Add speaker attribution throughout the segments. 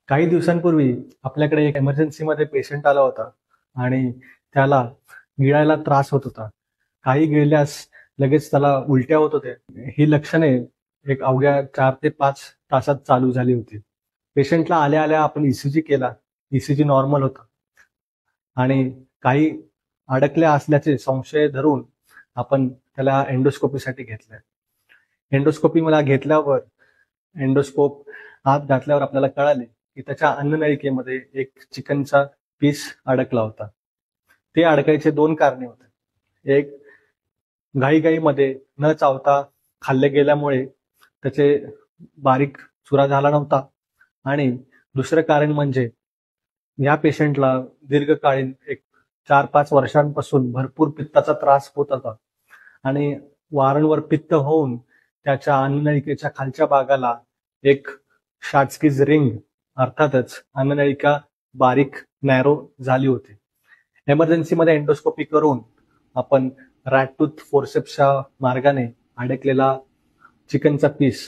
Speaker 1: काही दिवसांपूर्वी आपल्याकडे एक इमर्जन्सीमध्ये पेशंट आला होता आणि त्याला गिळायला त्रास होत होता. काही गिळल्यास लगेच त्याला उलट्या होत होत्या. ही लक्षणे एक अवघ्या 4 ते 5 तासात चालू झाली होती. पेशंटला आल्या आल्या आपण ईसीजी केला. ईसीजी नॉर्मल होता आणि काही अडकल्या असल्याचे संशय धरून आपण त्याला एंडोस्कोपीसाठी घेतलंय. एंडोस्कोपी मला घेतल्यावर एंडोस्कोप आत घातल्यावर आपल्याला कळाले की त्याच्या अन्ननलिकेमध्ये एक चिकनचा पीस अडकला होता. ते अडकायचे 2 कारणे होते. एक, घाईघाईमध्ये न चावता खाल्ले गेल्यामुळे त्याचे बारीक चुरा झाला नव्हता आणि दुसरं कारण म्हणजे या पेशंटला दीर्घकालीन एक 4-5 वर्षांपासून भरपूर पित्ताचा त्रास होत होता आणि वारंवार पित्त होऊन त्याच्या अन्ननलिकेच्या खालच्या भागाला एक शाटस्कीज रिंग अर्थातच अन्ननलिका बारीक नॅरो झाली होती. एमर्जन्सीमध्ये एंडोस्कोपी करून आपण रॅटटूथ फोर्सेप्सच्या मार्गाने अडकलेला चिकनचा पीस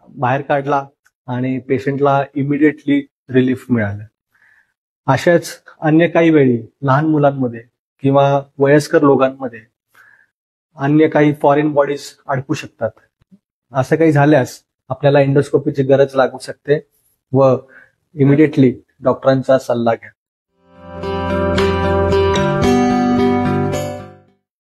Speaker 1: बाहेर काढला आणि पेशंटला इमिडिएटली रिलीफ मिळालं. अशाच अन्य काही वेळी लहान मुलांमध्ये किंवा वयस्कर लोकांमध्ये अन्य काही फॉरेन बॉडीज अडकू शकतात. असं काही झाल्यास आपल्याला एंडोस्कोपीची गरज लागू शकते व इमिडिएटली डॉक्टरांचा सल्ला घ्या.